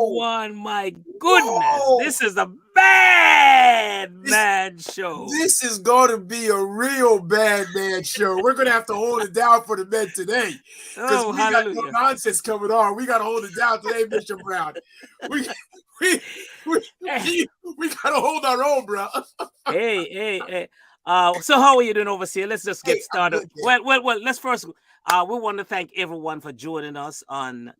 everyone. My goodness, Whoa! this is a bad This man show. this is going to be a real bad man show. We're going to have to hold it down for the men today because Oh, we got no hallelujah. nonsense coming on. We got to hold it down today, Bishop Brown. We we we, Hey, we got to hold our own, bro. hey. So how are you doing, overseer? Let's just Hey, get I'm started. good, man. Well. Let's first. We want to thank everyone for joining us on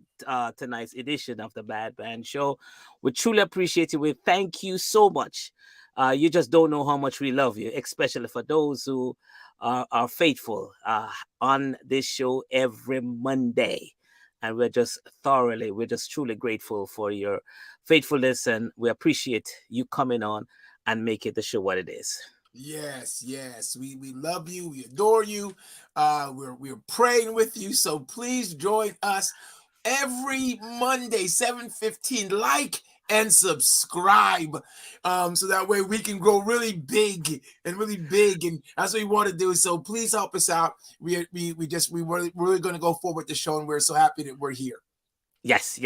tonight's edition of the Bad Man Show. We truly appreciate you. We thank you so much. You just don't know how much we love you, especially for those who are faithful on this show every Monday. And we're just truly grateful for your faithfulness, and we appreciate you coming on and making the show what it is. Yes. We love you. We adore you. We're praying with you. So please join us every Monday, 7:15. Like and subscribe. So that way we can grow really big. And that's what we want to do. So please help us out. We really going to go forward with the show, and we're so happy that we're here. Yes.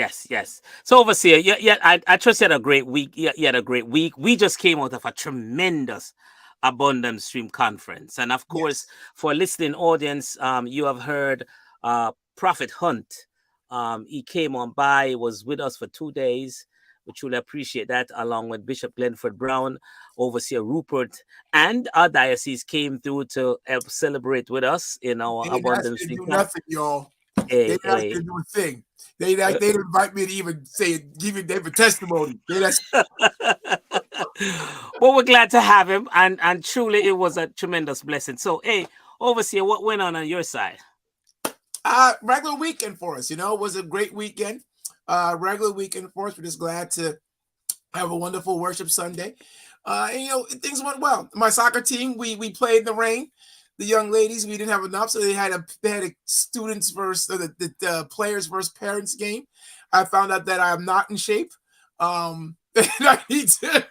So overseer, I trust you had a great week. You had a great week. We just came out of a tremendous Abundance Stream conference, and of course, Yes. for a listening audience, you have heard Prophet Hunt. He came on by, was with us for 2 days. We truly appreciate that, along with Bishop Glenford Brown, Overseer Rupert, and our diocese came through to help celebrate with us in our They didn't ask Abundance me to Stream do camp. nothing, y'all. They Hey, didn't ask me to do a thing. They didn't invite me to even give a testimony. well, we're glad to have him, and truly, it was a tremendous blessing. So, hey, overseer, what went on your side? Regular weekend for us. It was a great weekend. Regular weekend for us. We're just glad to have a wonderful worship Sunday. Things went well. My soccer team, we played in the rain. The young ladies, we didn't have enough, so they had a students versus the players versus parents game. I found out that I am not in shape. And I need to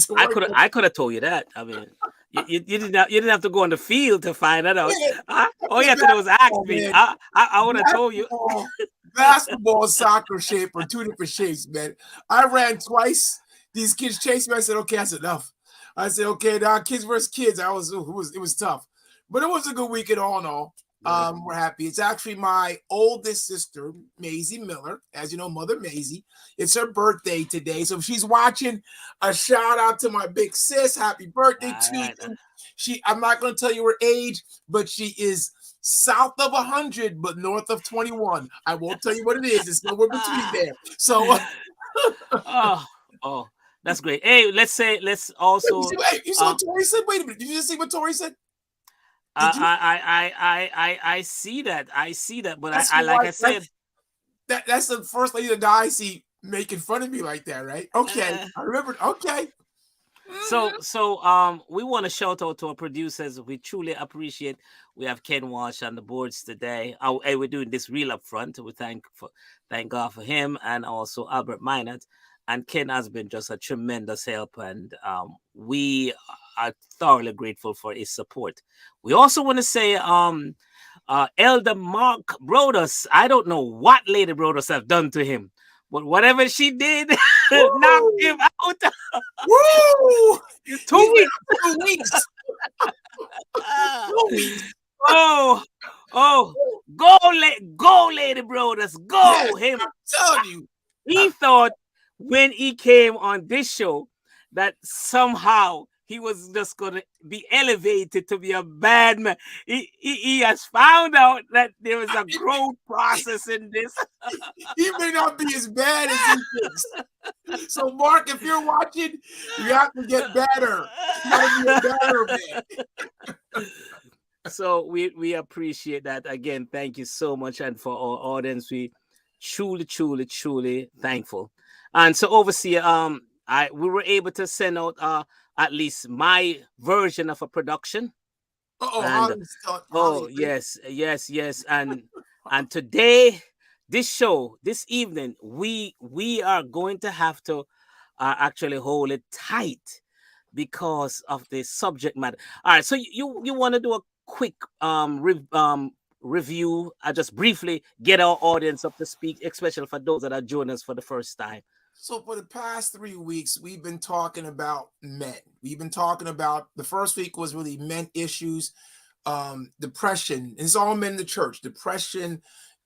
work. I could have told you that. I mean, you didn't have to go on the field to find that out. All you had to do was ask me. Man. I would have told you. Basketball and soccer shape are two different shapes, man. I ran twice. These kids chased me. I said, okay, that's enough. I said, okay, now kids versus kids. It was tough. But it was a good weekend all in all. We're happy. It's actually my oldest sister, Maisie Miller. As you know, Mother Maisie. It's her birthday today. So if she's watching, a shout out to my big sis. Happy birthday to you. I'm not going to tell you her age, but she is south of 100, but north of 21. I won't tell you what it is. It's nowhere between there. So oh, that's great. Hey, let's also you saw what Tori said? Wait a minute. Did you just see what Tori said? I see that. But like I said, that's the first lady that I see making fun of me like that, right? Okay. I remember. Okay. So we want to shout out to our producers. We truly appreciate. We have Ken Walsh on the boards today. We're doing this real up front. We thank God for him, and also Albert Minot. And Ken has been just a tremendous help, and we are thoroughly grateful for his support. We also want to say Elder Mark Brodus. I don't know what Lady Brodus have done to him, but whatever she did knocked him out. Woo! 2 weeks. 2 weeks. 2 weeks. Oh, go, Lady Brodus, go. Yes, Him. I'm telling you. He thought when he came on this show that somehow he was just going to be elevated to be a bad man. He has found out that there is a growth process in this. He may not be as bad as he thinks. So, Mark, if you're watching, you have to get better. You got to be a better man. So we appreciate that. Again, thank you so much. And for our audience, we truly thankful. And so overseer, we were able to send out at least my version of a production. Yes. And today, this evening, we are going to have to actually hold it tight because of the subject matter. All right, so you want to do a quick review, just briefly get our audience up to speak, especially for those that are joining us for the first time. So for the past 3 weeks, we've been talking about men. We've been talking about the first week was really men issues, depression. It's all men in the church, depression,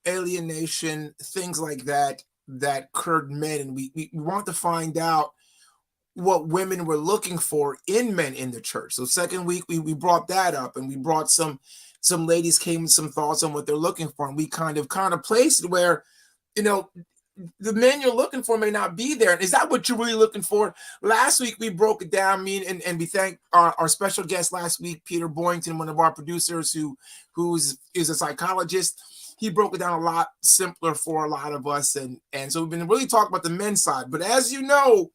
alienation, things like that that occurred in men. And we want to find out what women were looking for in men in the church. So second week we brought that up, and we brought some ladies came with some thoughts on what they're looking for, and we kind of placed it where, you know, the men you're looking for may not be there. Is that what you're really looking for? Last week we broke it down. And we thank our special guest last week, Peter Boynton, one of our producers who is a psychologist. He broke it down a lot simpler for a lot of us, and so we've been really talking about the men's side. But as you know,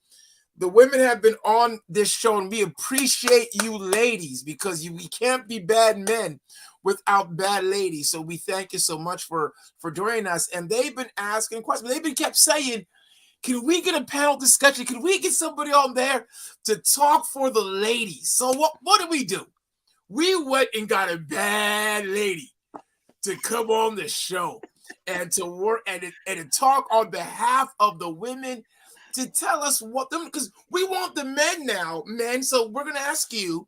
the women have been on this show, and we appreciate you ladies, because we can't be bad men without bad ladies. So we thank you so much for joining us. And they've been asking questions. They've been kept saying, can we get a panel discussion? Can we get somebody on there to talk for the ladies? So what did we do? We went and got a bad lady to come on the show and to work and to talk on behalf of the women, to tell us what them, because we want the men now, men. So we're gonna ask you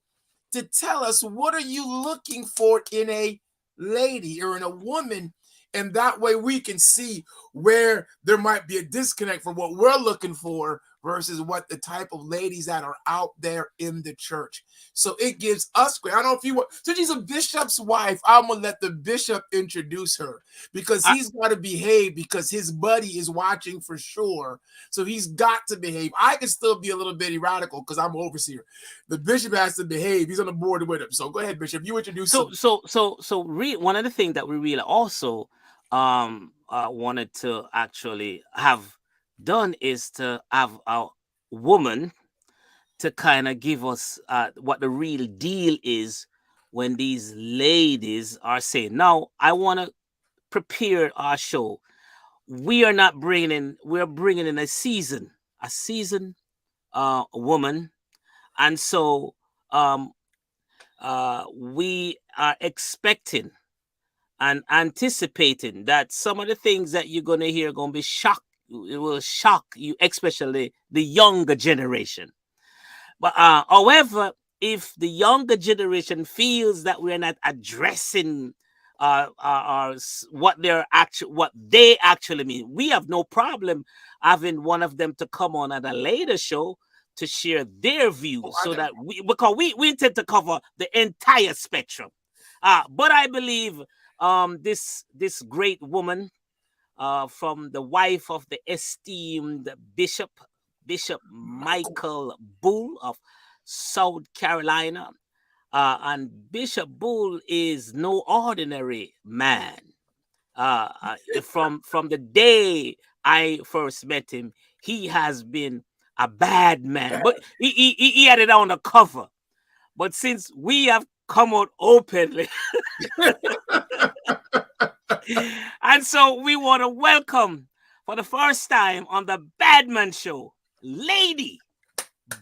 to tell us, what are you looking for in a lady or in a woman, and that way we can see where there might be a disconnect for what we're looking for versus what the type of ladies that are out there in the church. So it gives us great. I don't know if you want, since she's a bishop's wife, I'm gonna let the bishop introduce her, because he's got to behave, because his buddy is watching for sure. So he's got to behave. I can still be a little bit radical because I'm overseer. The bishop has to behave. He's on the board with him. So go ahead, Bishop. You introduce him. One of the things that we really also wanted to actually have done is to have a woman to kind of give us what the real deal is when these ladies are saying. Now, I want to prepare our show. We are not bringing in, we're bringing in a seasoned woman. And so we are expecting and anticipating that some of the things that you're going to hear are going to be shock. It will shock you, especially the younger generation. But however, if the younger generation feels that we're not addressing what they actually mean, we have no problem having one of them to come on at a later show to share their views, so that because we intend to cover the entire spectrum. But I believe this great woman, from the wife of the esteemed Bishop Michael Bull of South Carolina, and Bishop Bull is no ordinary man. From the day I first met him, he has been a bad man, but he had it on the cover. But since we have come out openly, and so we want to welcome for the first time on the Badman Show, Lady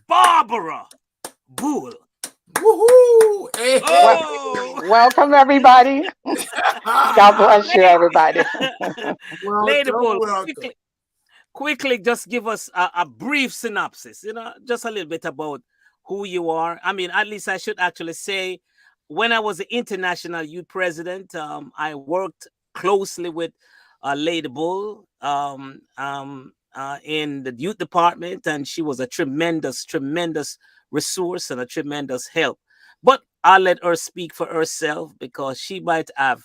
Barbara Bull. Woohoo! Hey, Oh, Welcome, everybody. God bless you, everybody. Lady Bull, welcome. quickly, just give us a brief synopsis, just a little bit about who you are. I mean, at least I should actually say, when I was the international youth president, I worked closely with Lady Bull in the youth department, and she was a tremendous resource and a tremendous help. But I'll let her speak for herself, because she might have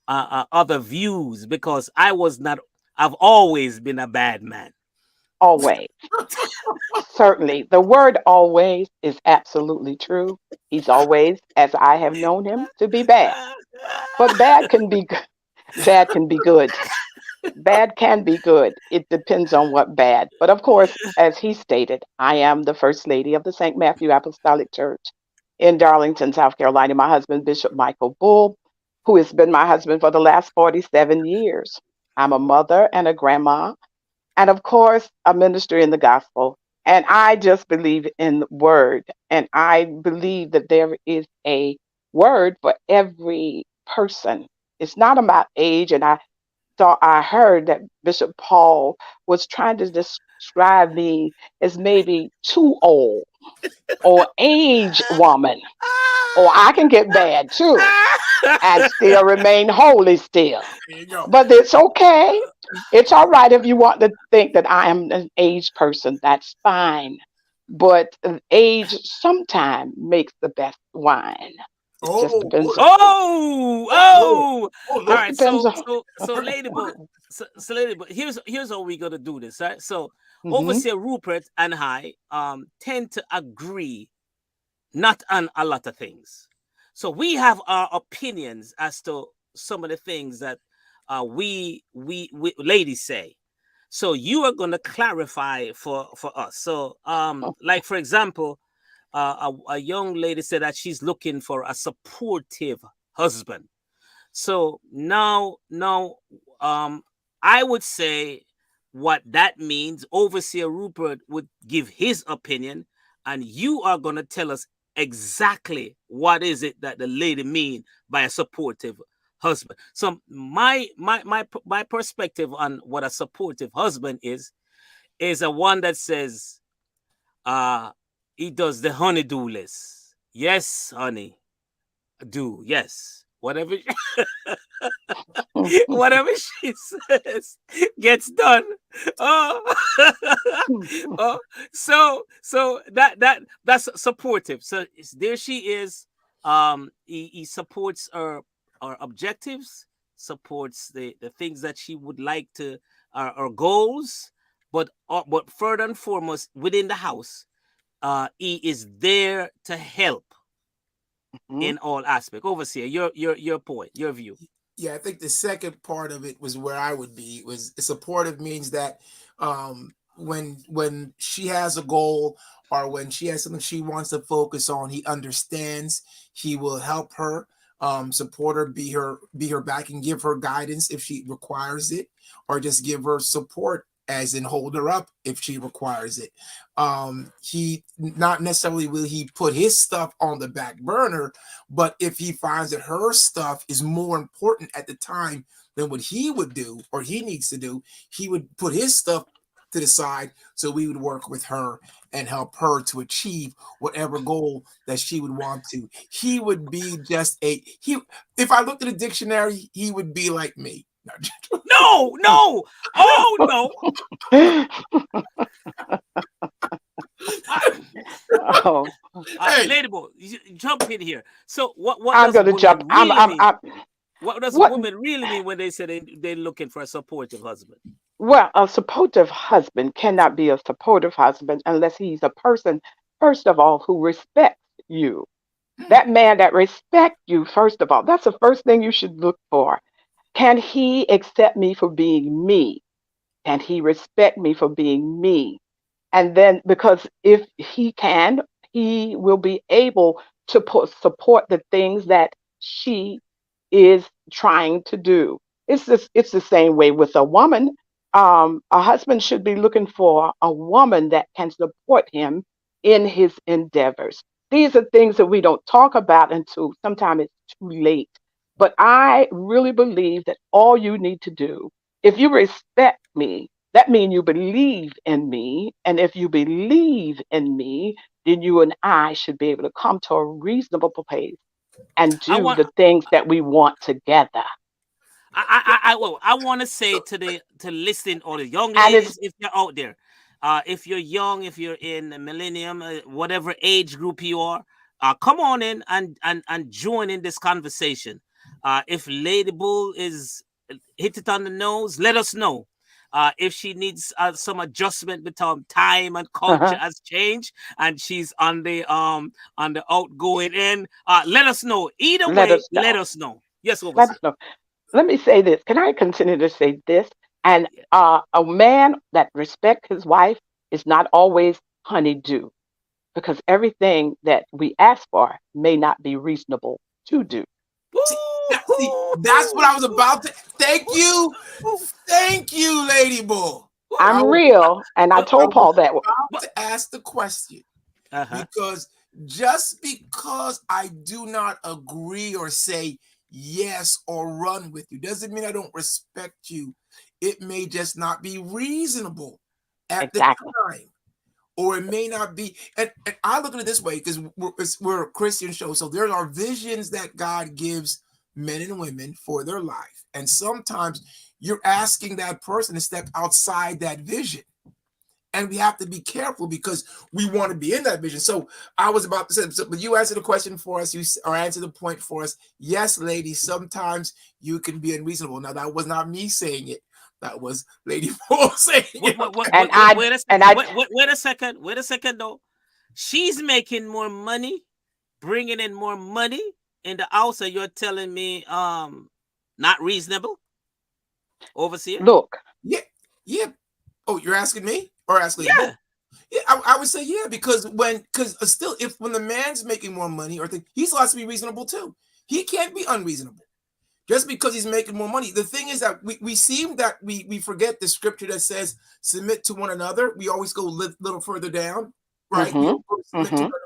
other views, because I've always been a bad man. Always. Certainly. The word always is absolutely true. He's always, as I have known him, to be bad. But bad can be bad can be good. Bad can be good. It depends on what bad. But of course, as he stated, I am the First Lady of the St. Matthew Apostolic Church in Darlington, South Carolina. My husband, Bishop Michael Bull, who has been my husband for the last 47 years. I'm a mother and a grandma, and of course, a minister in the gospel. And I just believe in the word. And I believe that there is a word for every person. It's not about age. And So I heard that Bishop Paul was trying to describe me as maybe too old or age woman, or I can get bad too and still remain holy still. There you go. But it's okay. It's all right if you want to think that I am an aged person. That's fine. But age sometimes makes the best wine. It just Oh, depends. Oh, oh, oh. oh, All Just look. right. depends So, on. so, so, Lady Bull. So, Lady Bull. Here's how we gonna do this, right? So, Hmm. Overseer Rupert and I tend to agree not on a lot of things. So we have our opinions as to some of the things that we ladies say. So you are going to clarify for us. So like for example, a young lady said that she's looking for a supportive husband. So now I would say what that means. Overseer Rupert would give his opinion, and you are going to tell us exactly what is it that the lady mean by a supportive husband. So my perspective on what a supportive husband is a one that says uh he does the honeydew list. Yes, honey, do yes. Whatever she says gets done. Oh, oh, so that's supportive. So there she is. He supports our objectives, supports the things that she would like to our goals, but further and foremost within the house, he is there to help in all aspects. Overseer, your point, your view. Yeah, I think the second part of it was where I would be. Was supportive means that when she has a goal or when she has something she wants to focus on, he understands. He will help her, support her, be her back, and give her guidance if she requires it, or just give her support, as in hold her up if she requires it. He not necessarily will he put his stuff on the back burner, but if he finds that her stuff is more important at the time than what he would do or he needs to do, he would put his stuff to the side, so we would work with her and help her to achieve whatever goal that she would want to. He would be just he if I looked at a dictionary, he would be like me. No, no, oh no. Oh, Hey, Ladyball, jump in here. So what I'm does gonna jump. women really mean? I'm. What does What? women really mean when they say they're looking for a supportive husband? Well, a supportive husband cannot be a supportive husband unless he's a person, first of all, who respects you. That man that respects you, first of all, that's the first thing you should look for. Can he accept me for being me? Can he respect me for being me? And then, because if he can, he will be able to support the things that she is trying to do. It's the same way with a woman. A husband should be looking for a woman that can support him in his endeavors. These are things that we don't talk about until sometimes it's too late. But I really believe that all you need to do, if you respect me, that means you believe in me. And if you believe in me, then you and I should be able to come to a reasonable place and I do want the things that we want together. I want to say to listen all the young And it's ladies, if you're out there, if you're young, if you're in the millennium, whatever age group you are, come on in and join in this conversation. If Lady Bull is hit it on the nose, let us know. If she needs some adjustment between time and culture has changed, and she's on the outgoing end, let us know. Either let way, us let know. us know. Yes, Let us Overseer. know. Let me say this. Can I continue to say this? And Yeah. a man that respects his wife is not always honeydew, because everything that we ask for may not be reasonable to do. that's what I was about to. Thank you, Lady Bull. I I'm was, real, and I I told was Paul that. about to ask the question, Uh-huh. because just because I do not agree or say yes or run with you. Doesn't mean I don't respect you. It may just not be reasonable at the Exactly. time, or it may not be. And I look at it this way, because we're a Christian show, so there are visions that God gives men and women for their life, and sometimes you're asking that person to step outside that vision. And we have to be careful because we want to be in that vision. So I was about to say, but you answered the question for us, or answered the point for us. Yes, ladies, sometimes you can be unreasonable. Now, that was not me saying it. That was Lady Paul saying it. And I wait a and second. I Wait a second. Wait a second, though. She's making more money, bringing in more money in the house, and you're telling me not reasonable, overseer? look. Yeah, yeah. Oh, you're asking me or asking Lady Paul? Yeah. Yeah, I would say yeah, because still, if when the man's making more money or thing, he still has to be reasonable too. He can't be unreasonable just because he's making more money. The thing is that we seem that we forget the scripture that says submit to one another. We always go a little further down, right? We Mm-hmm. submit to Mm-hmm. one another.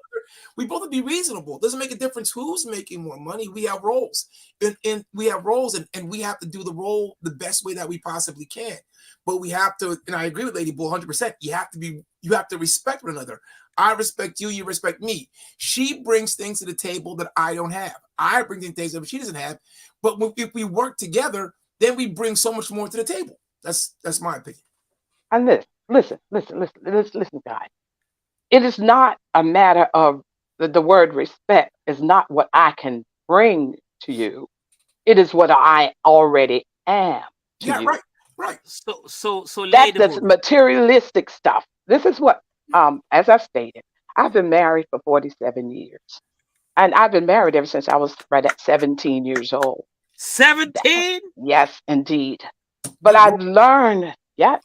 We both be reasonable. It doesn't make a difference who's making more money. We have roles, and we have roles, and we have to do the role the best way that we possibly can. But we have to, and I agree with Lady Bull 100%. You have to respect one another. I respect you, you respect me. She brings things to the table that I don't have. I bring things that she doesn't have. But if we work together, then we bring so much more to the table. That's my opinion. And listen, guys. It is not a matter of the word respect is not what I can bring to you. It is what I already am to Yeah, you. right. So That's Lady this Bull. materialistic stuff. This is what, as I stated, I've been married for 47 years. And I've been married ever since I was right at 17 years old. 17? Yes, indeed. But I've learned, yeah,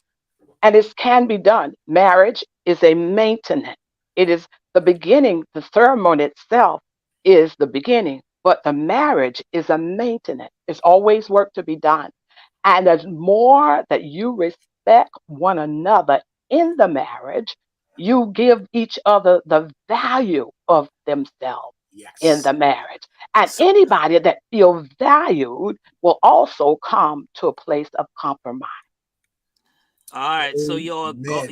and it can be done. Marriage is a maintenance. It is the beginning. The ceremony itself is the beginning, but the marriage is a maintenance. It's always work to be done. And as more that you respect one another in the marriage, you give each other the value of themselves in Yes. the marriage. And So, anybody that feels valued will also come to a place of compromise. all right, so Amen.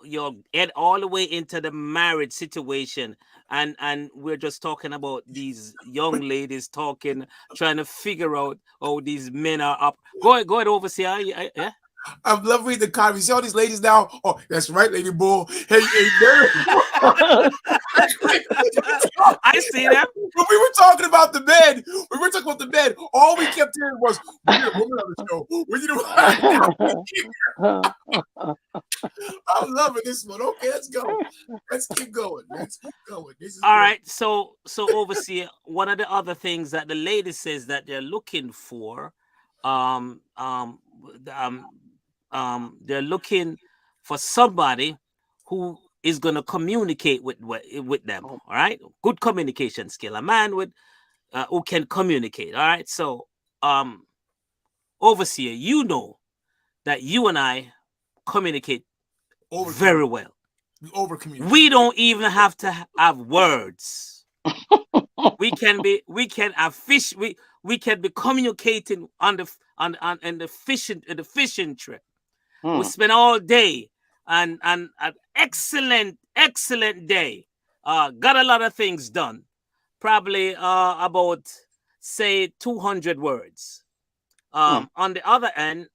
you'll get all the way into the marriage situation, and we're just talking about these young ladies talking, trying to figure out how these men are up. Go ahead, overseer. Yeah. I love reading the comments. You see all these ladies now. Oh, that's right, Lady Bull. Hey, there. I see them. When we were talking about the bed, all we kept hearing was, "We need a woman on the show. We need I'm loving this one. Okay, let's go. Let's keep going. This is All great. right, so overseer, one of the other things that the lady says that they're looking for, um, um, um, they're looking for somebody who is going to communicate with them. All right, good communication skill, a man with who can communicate. All right, so overseer, you know that you and I communicate very well. We over communicate. We don't even have to have words. we can be communicating on the fishing trip. We spend all day and an excellent day. Got a lot of things done. Probably about say 200 words. On the other end,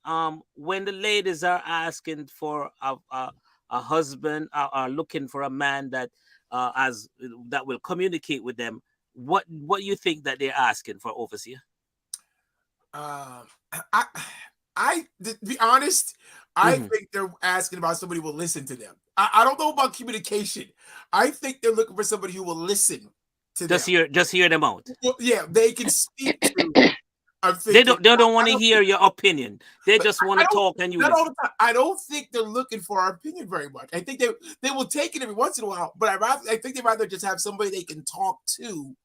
when the ladies are asking for a husband, are looking for a man that that will communicate with them, what you think that they're asking for, overseer? To be honest, I think they're asking about somebody who will listen to them. I don't know about communication. I think they're looking for somebody who will listen to them. Just hear them out. Well, yeah, they can speak to. They don't want to hear your opinion. They just want to talk and you listen. I don't think they're looking for our opinion very much. I think they will take it every once in a while, but I think they'd rather just have somebody they can talk to,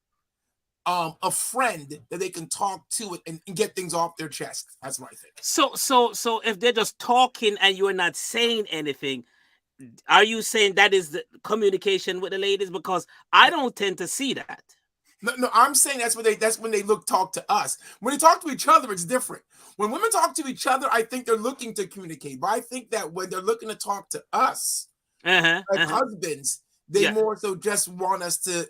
a friend that they can talk to and get things off their chest. That's what I think. So if they're just talking and you're not saying anything, are you saying that is the communication with the ladies? Because I don't tend to see that. No, I'm saying that's when they talk to us. When they talk to each other, it's different. When women talk to each other, I think they're looking to communicate. But I think that when they're looking to talk to us as husbands, they more so just want us to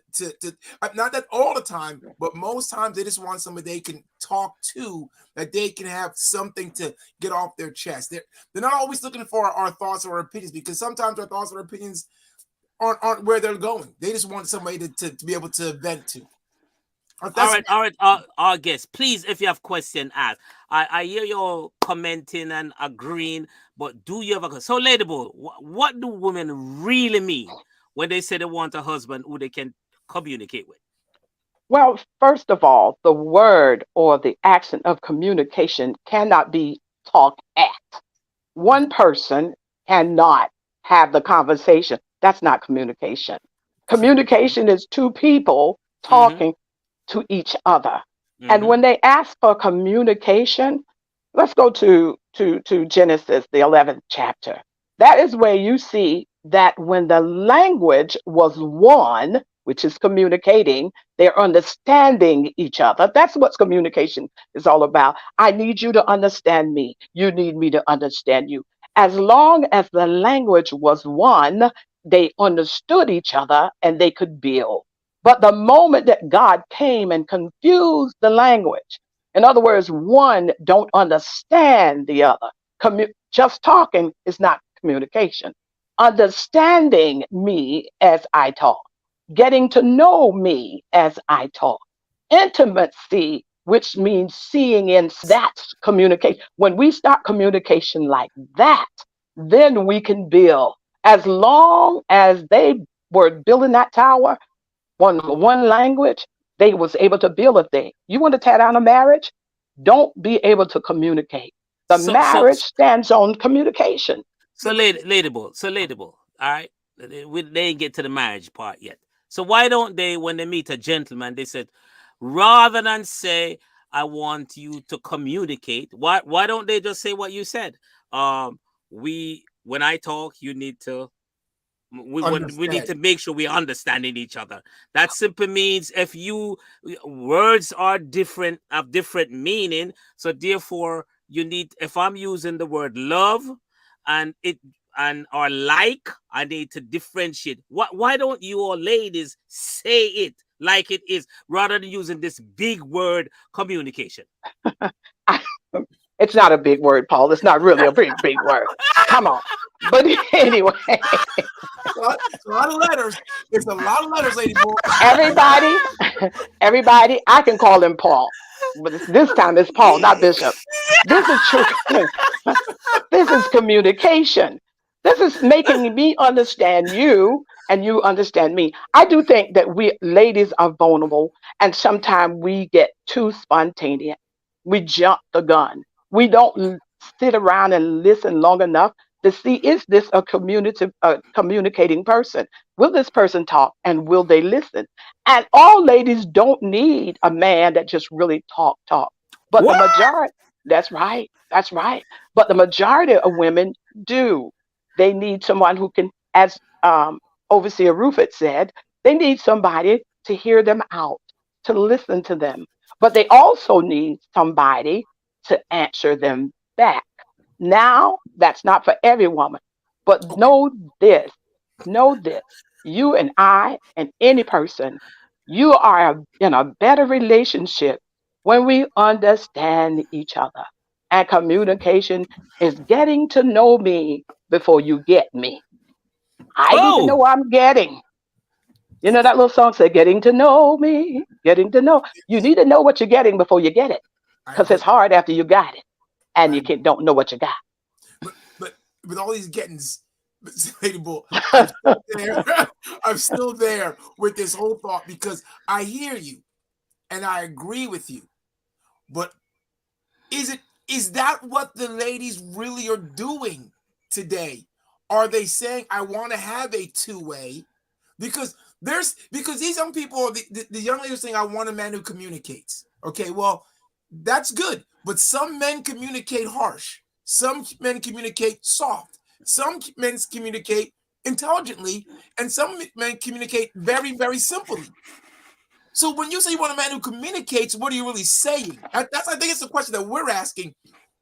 not that all the time, but most times they just want somebody they can talk to, that they can have something to get off their chest. They're not always looking for our thoughts or opinions, because sometimes our thoughts or opinions aren't where they're going. They just want somebody to be able to vent to. All right, our guests, please, if you have question, ask. I hear you commenting and agreeing, but do you have a so, Ladyball, what do women really mean when they say they want a husband who they can communicate with? Well, first of all, the word or the action of communication cannot be talked at. One person cannot have the conversation. That's not communication. Communication is two people Mm-hmm. talking to each other. And Mm-hmm. when they ask for communication, let's go to Genesis, the 11th chapter. That is where you see that when the language was one, which is communicating, they're understanding each other. That's what communication is all about. I need you to understand me. You need me to understand you. As long as the language was one, they understood each other and they could build. But the moment that God came and confused the language, in other words, one don't understand the other. Just talking is not communication. Understanding me as I talk, getting to know me as I talk, intimacy, which means seeing in that's communication. When we start communication like that, then we can build. As long as they were building that tower, one language, they was able to build a thing. You want to tear down a marriage? Don't be able to communicate. The So so marriage stands on communication. so Ladyball. So Ladyball. All right. They ain't get to the marriage part yet. So why don't they, when they meet a gentleman, they said, rather than say, I want you to communicate, why don't they just say what you said? We when I talk, you need to we need Understand. to make sure we're understanding each other. That simply means if you words are different, have different meaning, so therefore you need, if I'm using the word love and it and or like, I need to differentiate. Why don't you all ladies say it like it is rather than using this big word communication? It's not a big word, Paul. It's not really a big word. Come on. But anyway, It's a lot of letters. It's a lot of letters, lady boy. everybody, everybody, I can call him Paul. But this time it's Paul, not Bishop. This is true. This is communication. This is making me understand you and you understand me. I do think that we ladies are vulnerable and sometimes we get too spontaneous. We jump the gun. We don't sit around and listen long enough to see, is this a communicating person? Will this person talk and will they listen? And all ladies don't need a man that just really talk. But the What? majority, that's right. That's right. But the majority of women do. They need someone who can, as Overseer Rufus said, they need somebody to hear them out, to listen to them. But they also need somebody to answer them back. Now, that's not for every woman, but Okay. this, know this. You and I and any person, you are in a better relationship when we understand each other. And communication is getting to know me before you get me. I need to know Oh, what I'm getting. You know that little song said, getting to know me, getting to know. You need to know what you're getting before you get it. I Because agree. it's hard after you got it. And I you agree. don't know what you got. But with all these gettings, lady boy, I'm still there. I'm still there with this whole thought, because I hear you and I agree with you. But is that what the ladies really are doing today? Are they saying, I want to have a two-way? Because these young people, the young lady is saying, I want a man who communicates. Okay, well, that's good. But some men communicate harsh. Some men communicate soft. Some men communicate intelligently, and some men communicate very, very simply. So when you say you want a man who communicates, what are you really saying? That's I think it's the question that we're asking.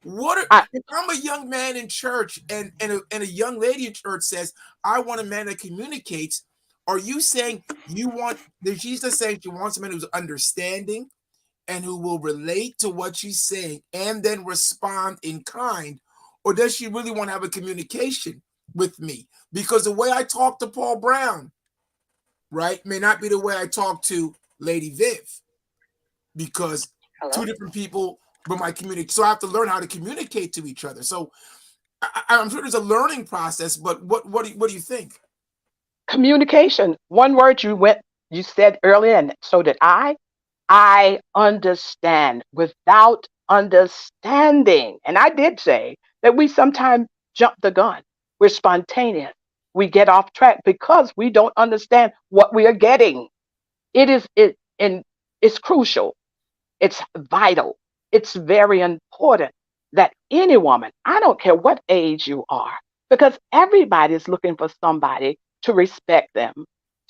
If I'm a young man in church and a young lady in church says, I want a man that communicates, are you saying she's just saying she wants a man who's understanding and who will relate to what she's saying and then respond in kind? Or does she really want to have a communication with me? Because the way I talk to Paul Brown, right, may not be the way I talk to Lady Viv, because two different people, but my communicate. So I have to learn how to communicate to each other. So I'm sure there's a learning process, but what do you think? Communication. One word you said earlier, and so did I. I understand. Without understanding, and I did say that we sometimes jump the gun. We're spontaneous. We get off track because we don't understand what we are getting. And it's crucial. It's vital. It's very important that any woman, I don't care what age you are, because everybody is looking for somebody to respect them,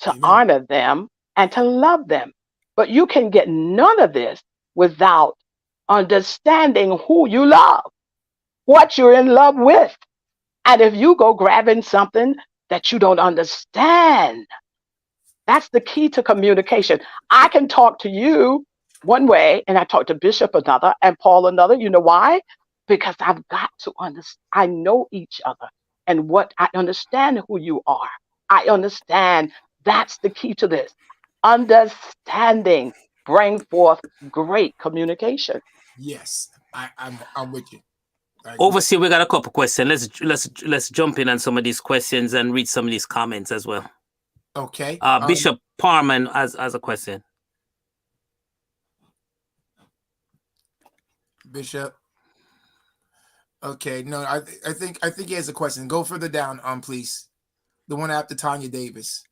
to Amen. honor them, and to love them. But you can get none of this without understanding who you love, what you're in love with. And if you go grabbing something that you don't understand, that's the key to communication. I can talk to you one way and I talk to Bishop another and Paul another. You know why? Because I've got to understand. I know each other and what I understand who you are. I understand. That's the key to this. Understanding bring forth great communication. Yes, I'm with you. Overseer, we got a couple questions. Let's jump in on some of these questions and read some of these comments as well. Okay. Bishop Parman has a question. Bishop. Okay, no, I think he has a question. Go further down, please. The one after Tanya Davis.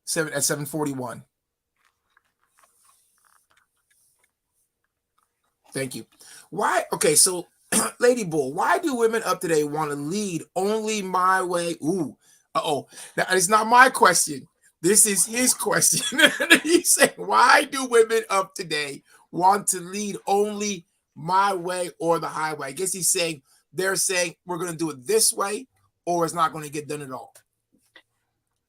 741. Thank you. Why? Okay, so Lady Bull, why do women up today want to lead only my way? Ooh, now it's not my question. This is his question. He's saying, why do women up today want to lead only my way or the highway? I guess they're saying we're going to do it this way or it's not going to get done at all.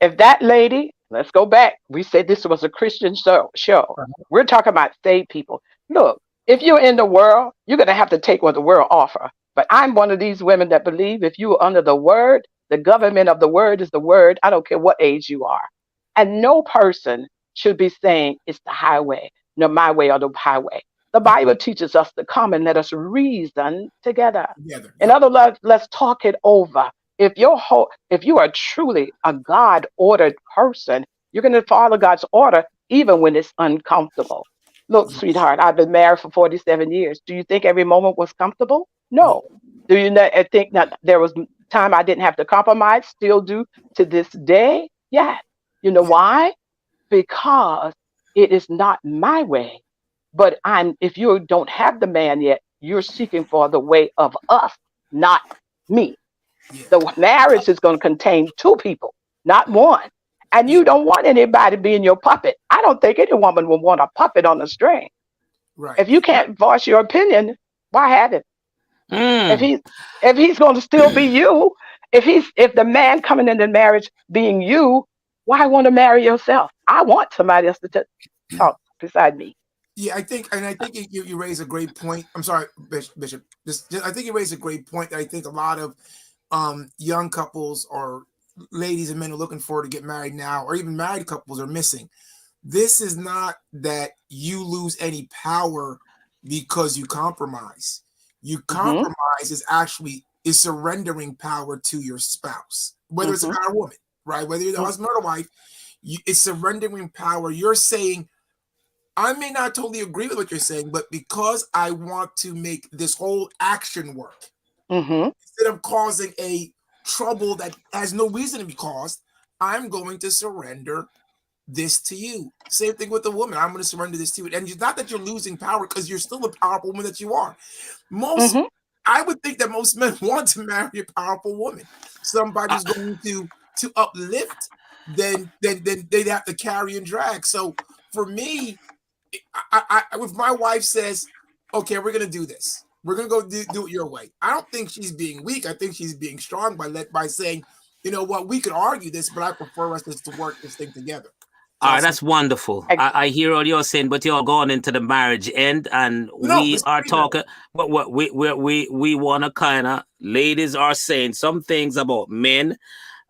If that lady, let's go back. We said this was a Christian show. We're talking about saved people. Look, if you're in the world, you're going to have to take what the world offers. But I'm one of these women that believe if you are under the word, the government of the word is the word. I don't care what age you are. And no person should be saying it's the highway, no, my way or the highway. The Bible teaches us to come and let us reason together. In other words, let's talk it over. If you are truly a God-ordered person, you're going to follow God's order even when it's uncomfortable. Look, sweetheart, I've been married for 47 years. Do you think every moment was comfortable? No. Do you think that there was time I didn't have to compromise? Still do to this day? Yeah. You know why? Because it is not my way. But if you don't have the man yet, you're seeking for the way of us, not me. The marriage is going to contain two people, not one. And you don't want anybody being your puppet. I don't think any woman would want a puppet on a string. Right. If you can't voice your opinion, why have it? If he's going to still be you, if the man coming into marriage being you, why want to marry yourself? I want somebody else to talk beside me. Yeah, I think you raise a great point. I'm sorry, Bishop. I think you raise a great point. I think a lot of young couples or ladies and men who are looking forward to get married now, or even married couples, are missing. This is not that you lose any power because you compromise. You compromise is surrendering power to your spouse, whether it's a guy or woman, right? Whether you're the husband or the wife, it's surrendering power. You're saying, I may not totally agree with what you're saying, but because I want to make this whole action work, instead of causing a trouble that has no reason to be caused, I'm going to surrender this to you. Same thing with the woman. I'm going to surrender this to you. And it's not that you're losing power, because you're still a powerful woman that you are. I would think that most men want to marry a powerful woman. Somebody's going to uplift, then they'd have to carry and drag. So for me, if my wife says, okay, we're gonna do this, we're gonna go do it your way, I don't think she's being weak. I think she's being strong by saying, you know what, we could argue this, but I prefer us just to work this thing together. All right, that's wonderful. I hear what you're saying, but you're going into the marriage end, and we are talking. What we want to kind of, ladies are saying some things about men,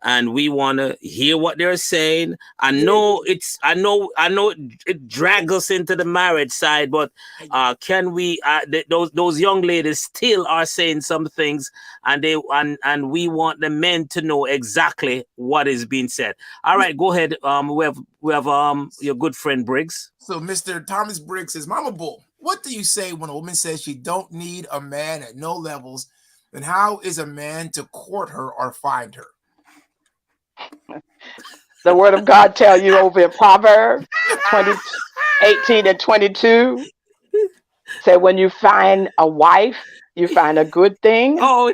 and we want to hear what they're saying. I know it drags us into the marriage side, but can we? Those young ladies still are saying some things, and we want the men to know exactly what is being said. All right, go ahead. We have your good friend Briggs. So Mr. Thomas Briggs says, Mama Bull, what do you say when a woman says she don't need a man at no levels? Then how is a man to court her or find her? The word of God tell you over in Proverbs 18 and 22, say when you find a wife, you find a good thing. Oh,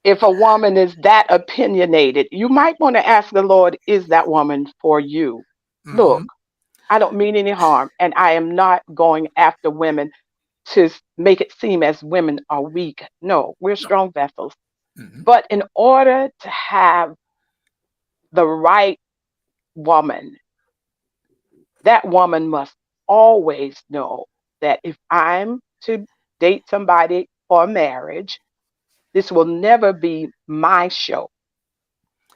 if a woman is that opinionated, you might want to ask the Lord, is that woman for you? Mm-hmm. Look, I don't mean any harm, and I am not going after women to make it seem as women are weak. No, we're strong vessels. Mm-hmm. But in order to have the right woman, that woman must always know that if I'm to date somebody for marriage, this will never be my show.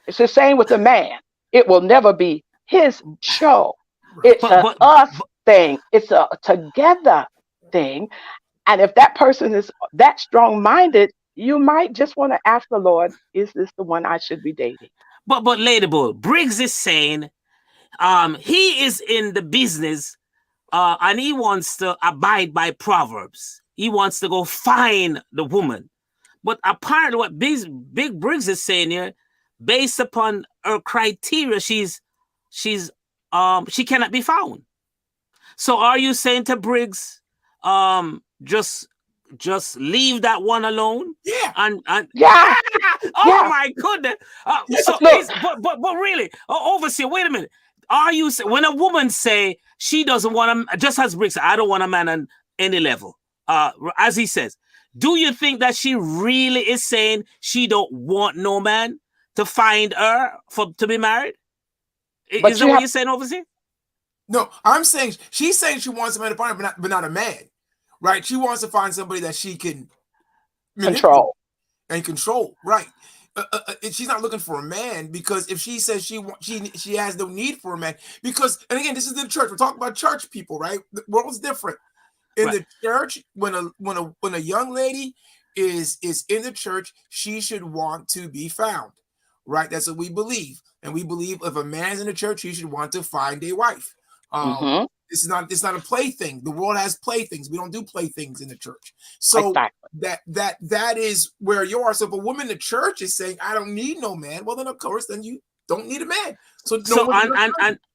It's the same with a man. It will never be his show. It's us thing. It's a together thing. And if that person is that strong-minded, you might just want to ask the Lord, is this the one I should be dating? But Lady Bull, Briggs is saying he is in the business and he wants to abide by Proverbs. He wants to go find the woman. But apparently what Big Briggs is saying here, based upon her criteria, she cannot be found. So are you saying to Briggs, just leave that one alone? Yeah. And yeah. Oh yeah. My goodness. So but really, overseer, wait a minute. Are you when a woman say she doesn't want a, just as Briggs, I don't want a man on any level, as he says, do you think that she really is saying she don't want no man to find her to be married? Is that what you're saying, overseer? No, I'm saying she's saying she wants a man to find her, but not a man, right? She wants to find somebody that she can control and control, right? She's not looking for a man, because if she says she has no need for a man, because, and again, this is the church. We're talking about church people, right? The world's different. In the church, when a young lady is in the church, she should want to be found, right? That's what we believe, and we believe if a man's in the church, he should want to find a wife. It's not a plaything. The world has playthings. We don't do playthings in the church. So that is where you are. So if a woman in the church is saying, I don't need no man, well then of course then you don't need a man. So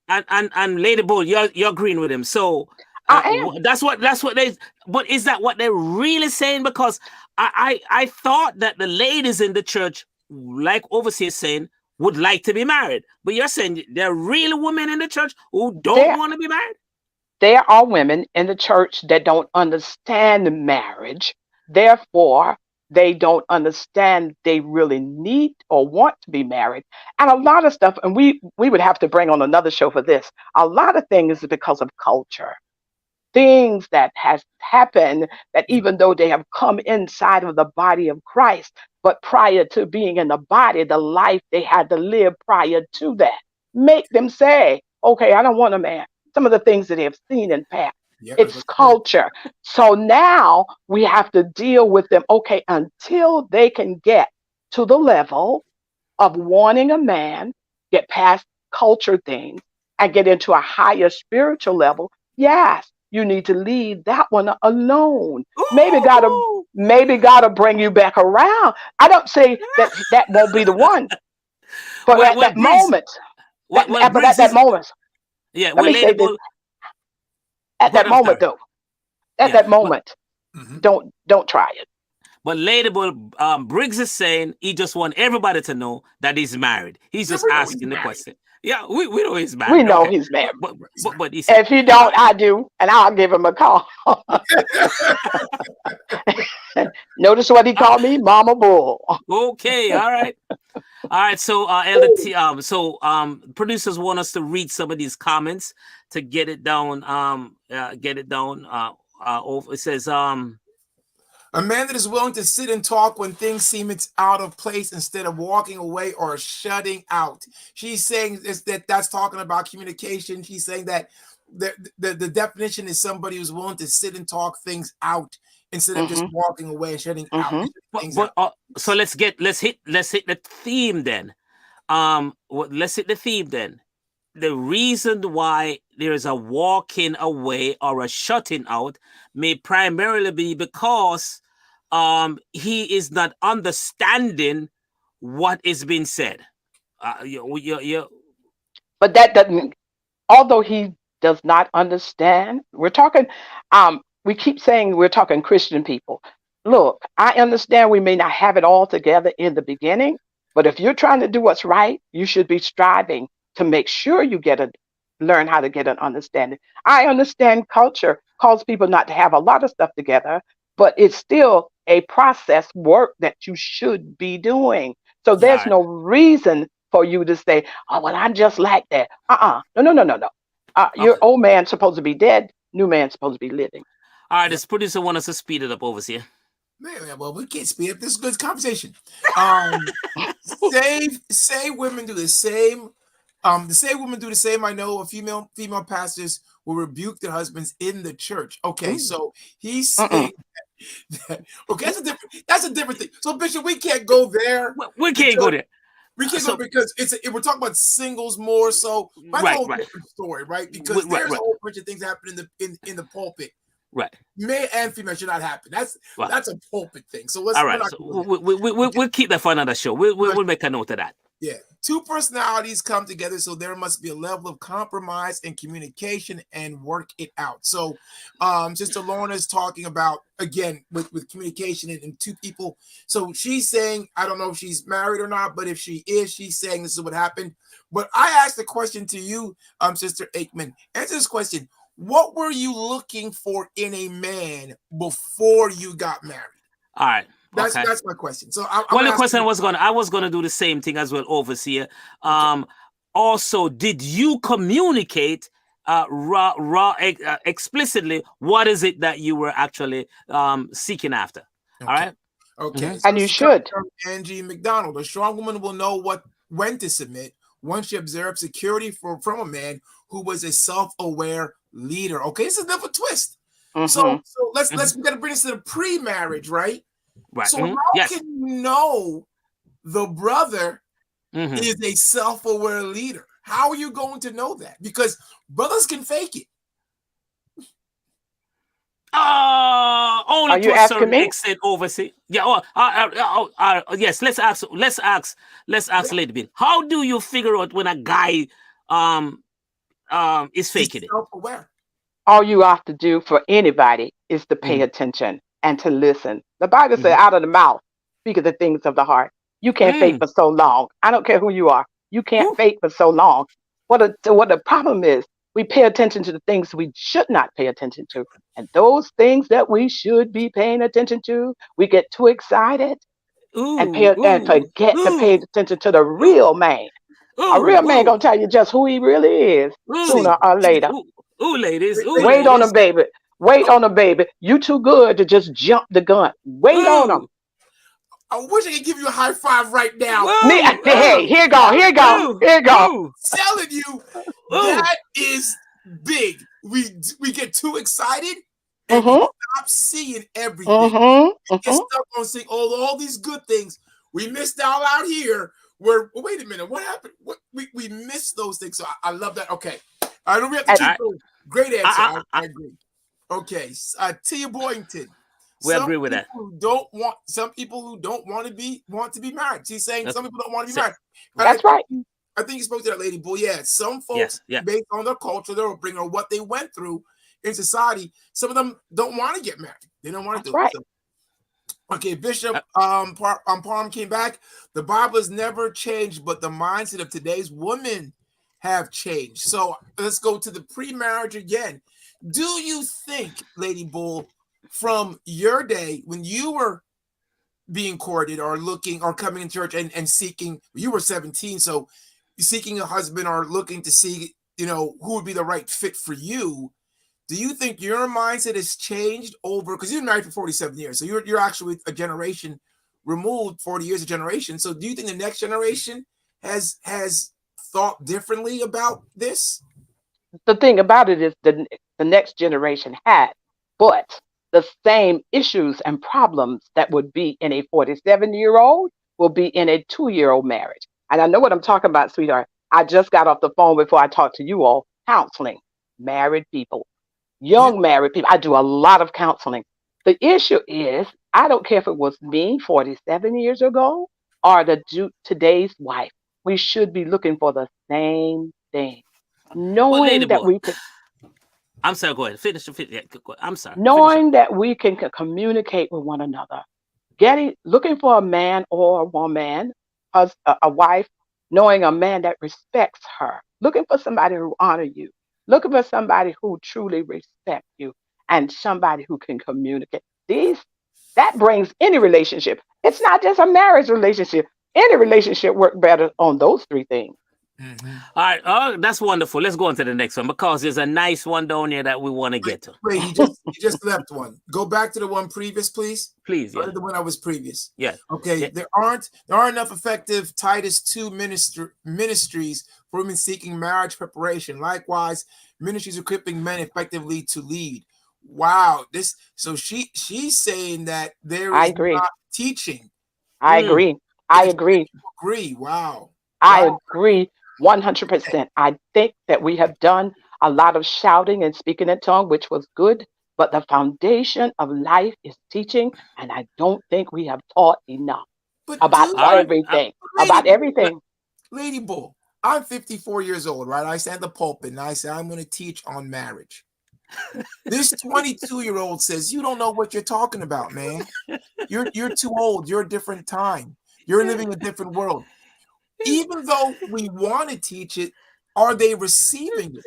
and Lady Bull, you're agreeing with him. So that's what they, but is that what they're really saying? Because I thought that the ladies in the church, like overseer saying, would like to be married, but you're saying there are real women in the church who don't want to be married? There are women in the church that don't understand marriage. Therefore, they don't understand they really need or want to be married. And a lot of stuff, and we would have to bring on another show for this. A lot of things is because of culture. Things that has happened that even though they have come inside of the body of Christ, but prior to being in the body, the life they had to live prior to that make them say, okay, I don't want a man. Some of the things that they have seen in past. Yeah, it's culture. So now we have to deal with them, okay, until they can get to the level of wanting a man, get past culture things, and get into a higher spiritual level. Yes, you need to leave that one alone. Ooh. Maybe God will bring you back around. I don't say that won't be the one, but at that moment, at that moment. Yeah, let me say this. At that moment, though, don't try it. But Ladybug Briggs is saying he just want everybody to know that he's married. He's Yeah, just we know he's asking the married. question. Yeah, we know he's We married. know Okay. he's married. But he said, If you don't, I do, and I'll give him a call. Notice what he called me, Mama Bull. okay, all right. All right, so Elder T, producers want us to read some of these comments to get it down. Get it down. It says, A man that is willing to sit and talk when things seem it's out of place instead of walking away or shutting out. She's saying that's talking about communication. She's saying that the definition is somebody who's willing to sit and talk things out instead of just Mm-hmm. walking away and shutting out. Mm-hmm. Things out. so let's hit the theme then. Let's hit the theme then. The reason why there is a walking away or a shutting out may primarily be because he is not understanding what is being said. But that doesn't. Although he does not understand, we're talking. We keep saying we're talking Christian people. Look, I understand we may not have it all together in the beginning, but if you're trying to do what's right, you should be striving to make sure you learn how to get an understanding. I understand culture calls people not to have a lot of stuff together, but it's still a process work that you should be doing. So there's Alright. no reason for you to say, "Oh, well, I'm just like that." No. Your Okay. old man's supposed to be dead. New man's supposed to be living. All right, this producer want us to speed it up over here. Man, well, we can't speed up. This is good conversation. Say women do the same. Women do the same. I know a female pastors will rebuke their husbands in the church. Okay, so he's saying that, okay, that's a different thing. So Bishop, we can't go there. We can't go there. We can't go because we're talking about singles more. So that's a whole different story, right? Because there's a whole bunch of things happening in the pulpit. Right. Male and female should not happen. That's a pulpit thing. So let's. All right. So we'll keep that for another show. We'll make a note of that. Yeah. Two personalities come together, so there must be a level of compromise and communication and work it out. So Sister Lorna is talking about, again, with communication and two people. So she's saying, I don't know if she's married or not, but if she is, she's saying this is what happened. But I asked the question to you, Sister Aikman. Answer this question. What were you looking for in a man before you got married? All right. That's my question. So I was gonna do the same thing as well, overseer. Also, did you communicate explicitly what is it that you were actually seeking after? Okay. All right. Okay. Mm-hmm. And you should. Angie McDonald, a strong woman will know when to submit once she observes security from a man who was a self-aware leader. Okay, this is a different twist. Mm-hmm. So we gotta bring this to the pre-marriage, right? Right. So how can you know the brother is a self-aware leader? How are you going to know that? Because brothers can fake it. Only to a certain extent, overseas. Yeah. Yes. Let's ask Lady Bill. How do you figure out when a guy is faking it? Self-aware. All you have to do for anybody is to pay attention and to listen. The Bible says, "Out of the mouth speak of the things of the heart." You can't fake for so long. I don't care who you are. You can't fake for so long. What the problem is, we pay attention to the things we should not pay attention to. And those things that we should be paying attention to, we get too excited and forget to pay attention to the real man. A real man gonna tell you just who he really is sooner or later. Ladies. Wait on him, baby. Wait on him, baby. You too good to just jump the gun. Wait on him. I wish I could give you a high five right now. Hey, here you go. Telling you, that is big. We get too excited and we stop seeing everything. We get stuck on seeing all these good things. We missed out here. Wait a minute, what happened? We missed those things. So I love that. Okay. I don't have to keep going. Great answer. I agree. Okay. Tia Boynton. We agree with that. Some people who don't want to be married. She's saying some people don't want to be married. That's right. I think you spoke to that lady, Bull. Yeah, some folks, based on their culture, they'll bring on what they went through in society. Some of them don't want to get married. They don't want to do it. So, Okay, Bishop Uh, Parham came back. The Bible has never changed, but the mindset of today's women have changed. So let's go to the pre-marriage again. Do you think, Lady Bull, from your day when you were being courted or looking or coming in church and seeking, you were 17, so seeking a husband or looking to see, who would be the right fit for you? Do you think your mindset has changed over, because you've been married for 47 years, so you're actually a generation removed, 40 years of generation. So do you think the next generation has thought differently about this? The thing about it is the next generation had, but the same issues and problems that would be in a 47-year-old will be in a 2-year-old marriage. And I know what I'm talking about, sweetheart. I just got off the phone before I talked to you all, counseling married people, Yeah. young married people. I do a lot of counseling. The issue is, I don't care if it was me 47 years ago or today's wife. We should be looking for the same thing, but Lady knowing that Bull, we can I'm sorry. Go ahead. Finish. Yeah, I'm sorry. Finish up. knowing that we can communicate with one another, looking for a man or a woman, a wife, knowing a man that respects her, looking for somebody who honor you, looking for somebody who truly respects you, and somebody who can communicate. These that brings any relationship. It's not just a marriage relationship. Any relationship work better on those three things. Mm-hmm. All right. Oh, that's wonderful. Let's go on to the next one because there's a nice one down here that we want to get to. Wait, he just left one. Go back to the one previous, please. Please, yeah. Or the one I was previous. Yeah. Okay, Yeah. there aren't enough effective Titus 2 ministries for women seeking marriage preparation. Likewise, ministries equipping men effectively to lead. Wow, so she's saying that there I is agree. not teaching. I Mm. agree. I It's agree. agree. Wow. I Wow. agree 100%. I think that we have done a lot of shouting and speaking in tongue, which was good, but the foundation of life is teaching, and I don't think we have taught enough But about dude, All right. everything. lady, About everything. lady bull, I'm 54 years old, right? I stand the pulpit and I say I'm going to teach on marriage. This 22-year-old says, you don't know what you're talking about, man. You're too old. You're a different time. You're living a different world. Even though we want to teach it, are they receiving it?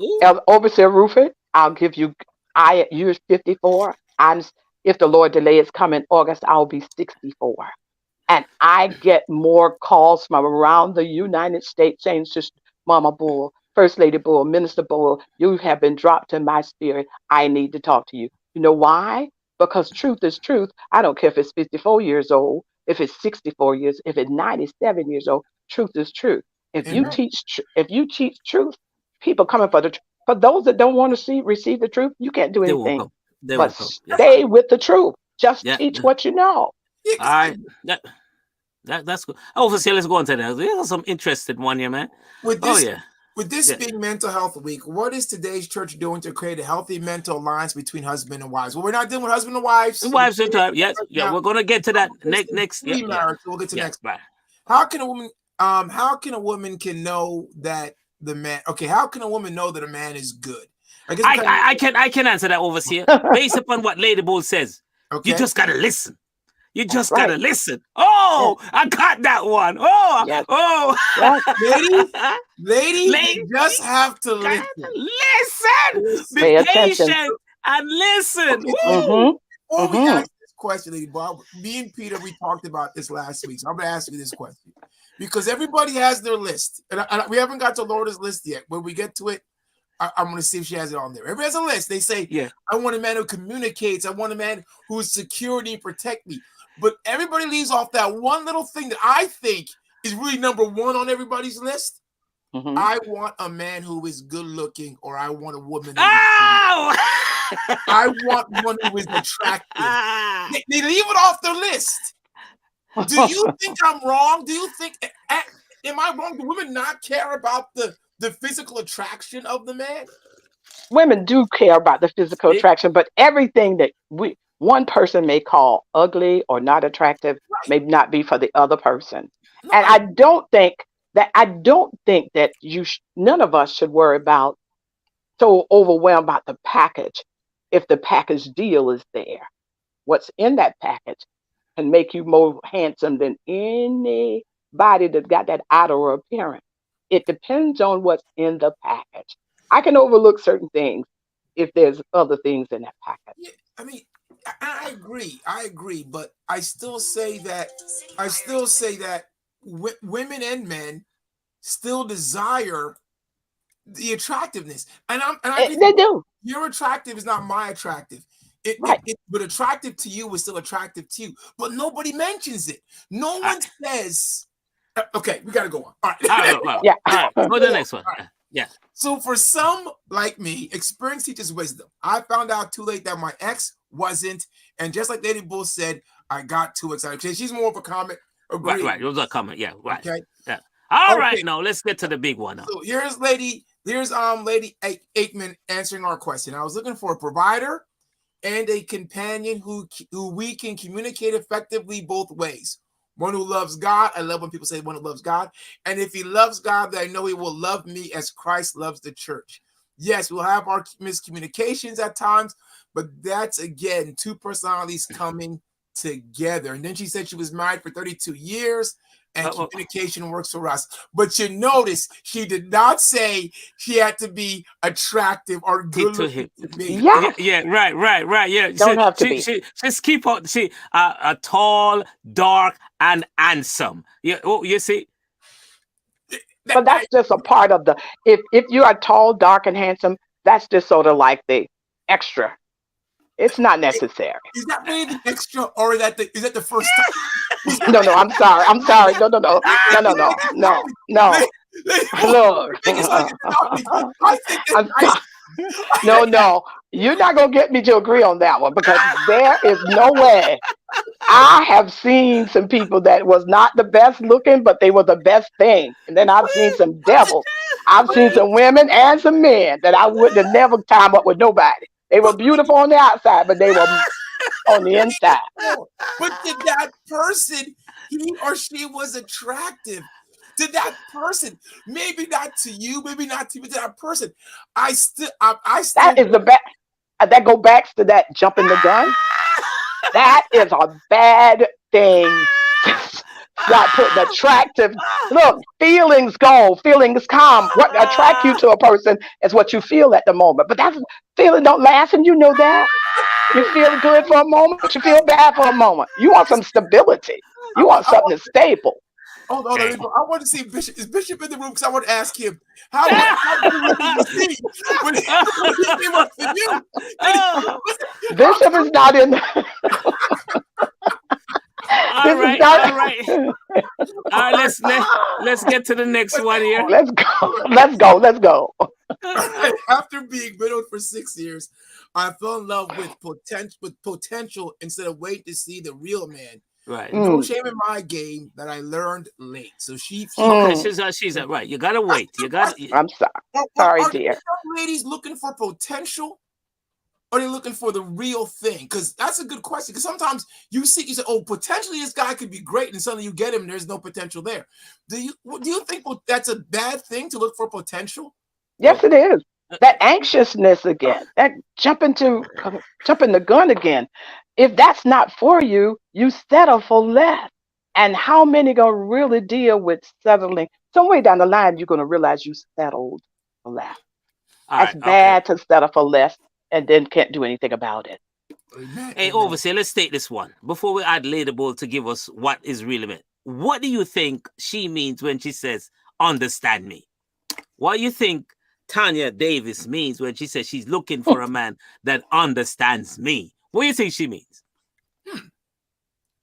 Ooh. Overseer Rufus, I'll give you. You're 54. If the Lord delay is coming August, I'll be 64. And I get more calls from around the United States saying, Sister Mama Bull, First Lady Bull, Minister Bull, you have been dropped in my spirit. I need to talk to you. You know why? Because truth is truth. I don't care if it's 54 years old, if it's 64 years, if it's 97 years old. Truth is truth. Amen. If you teach truth, people coming for the truth. For those that don't want to receive the truth, you can't do They won't anything come. They but won't come. Yeah. stay with the truth. Just Yeah. teach what you know. Yeah, All right. That's good. Overseer, let's go on to that. There's some interested one here, man. with Oh this yeah. with this Yeah. being Mental Health Week, what is today's church doing to create a healthy mental alliance between husband and wives? Well, we're not dealing with husband and wives. Wives in time. Yes. Yeah. Now, We're gonna get to that this next. is Yeah. Yeah. pre-marriage, so we'll get to Yeah. next. Right. How can a woman can know that the man? Okay, how can a woman know that a man is good? I guess I can answer that, Overseer, based upon what Lady Bull says. okay. You just gotta listen. You That's just right. gotta listen. Oh, I got that one. Oh, Yes. oh. Yes. Ladies, Lady, you just have to listen. listen. Pay Be attention. patient and listen. Okay, Woo. Mm-hmm. Before we Mhm. ask this question, Lady Bob, me and Peter, we talked about this last week. So I'm going to ask you this question because everybody has their list. And we haven't got to Laura's list yet. When we get to it, I'm going to see if she has it on there. Everybody has a list. They say, Yeah. I want a man who communicates. I want a man who is security and protect me. But everybody leaves off that one little thing that I think is really number one on everybody's list. Mhm. I want a man who is good looking, or I want a woman. Ow! I want one who is attractive. They leave it off their list. Do you think I'm wrong? Do you think, am I wrong? Do women not care about the physical attraction of the man? Women do care about the physical See? attraction, but everything that one person may call ugly or not attractive may not be for the other person. No, And I don't think that none of us should worry about so overwhelmed about the package if the package deal is there. what's in that package can make you more handsome than anybody that's got that outer appearance. It depends on what's in the package. I can overlook certain things if there's other things in that package. Yeah, I mean, I agree. I agree, but I still say that women and men still desire the attractiveness, and I think They do. your attractive is not my attractive. Right. But attractive to you is still attractive to you, but nobody mentions it. No one says. Okay, we got to go on. All right. Well, Yeah. all right. Go to the next one. Yeah. So for some like me, experience teaches wisdom. I found out too late that my ex wasn't, and just like Lady Bull said, I got too excited. She's more of a comment. Agree. Right. It was a comment. Yeah. Right. Okay. Yeah. All Okay. right. Now let's get to the big one. Now. So here's Lady Aikman answering our question. I was looking for a provider and a companion who we can communicate effectively both ways. One who loves God. I love when people say one who loves God. And if he loves God, then I know he will love me as Christ loves the church. Yes, we'll have our miscommunications at times, but that's, again, two personalities coming together. And then she said she was married for 32 years and communication works for us. But you notice she did not say she had to be attractive or good looking to me. Yeah. Right. Yeah. Don't have to be. She just keep out. A tall, dark, and handsome. Yeah. Oh, you see. But that's just a part of the. If you are tall, dark, and handsome, that's just sort of like the extra. It's not necessary. Is that really the extra, or is that the first time? No, I'm sorry. No. Look. No. You're not going to get me to agree on that one because there is no way. I have seen some people that was not the best looking, but they were the best thing. And then I've seen some devils. I've seen some women and some men that I would have never time up with nobody. They were beautiful on the outside, but they were on the inside. But to that person, he or she was attractive. To that person, maybe not to you, maybe not to you, but to that person. I still. That is the bad. That go back to that jumping the gun. That is a bad thing. Not putting attractive. Look, feelings go, feelings come. What attract you to a person is what you feel at the moment. But that feeling don't last, and you know that. You feel good for a moment, but you feel bad for a moment. You want some stability. You want something that's stable. Hold on. I want to see Bishop. Is Bishop in the room? Because I want to ask him how did you see when he came up to you? Bishop is not in. All right. Let's get to the next one here. Let's go. After being widowed for 6 years, I fell in love with potential instead of waiting to see the real man. Right. No shame in my game that I learned late. So she's right. You gotta wait. I'm sorry. Sorry, dear. Some ladies looking for potential, or are they looking for the real thing? Because that's a good question. Because sometimes you say, oh, potentially this guy could be great, and suddenly you get him, and there's no potential there. Do you think that's a bad thing to look for potential? Yes, it is. That anxiousness again, that jumping the gun again. If that's not for you, you settle for less. And how many gonna really deal with settling? Some way down the line, you're gonna realize you settled for less. That's bad to settle for less and then can't do anything about it. Hey, Overseer, let's take this one before we add Lady Bull to give us what is really meant. What do you think she means when she says "understand me"? What do you think Tanya Davis means when she says she's looking for a man that understands me? What do you think she means?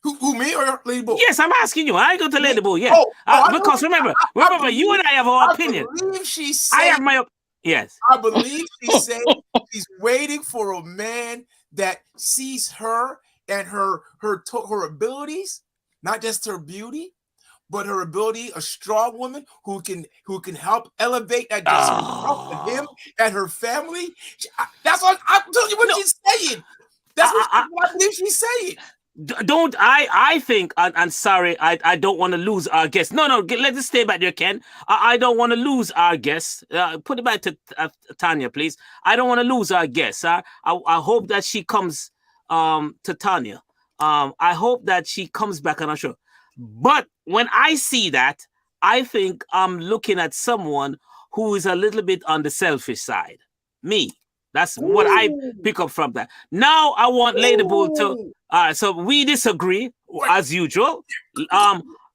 Who, me or Lady Bull? Yes, I'm asking you. I go to Lady Bull. Yeah, because remember, you and I have our opinion. I believe she's I have my yes. I believe she's saying she's waiting for a man that sees her and her abilities, not just her beauty, but her ability, a strong woman who can help elevate that herself and him and her family. That's what I'm telling you. What she's saying. That's what I believe she's saying. I think, and sorry, I don't want to lose our guest. No, let us stay back there, Ken. I don't want to lose our guest. Put it back to Tanya, please. I don't want to lose our guest. I hope that she comes to Tanya. I hope that she comes back on our show. But when I see that, I think I'm looking at someone who is a little bit on the selfish side. Me. That's what I pick up from that. Now I want Lady Bull to. So we disagree as usual.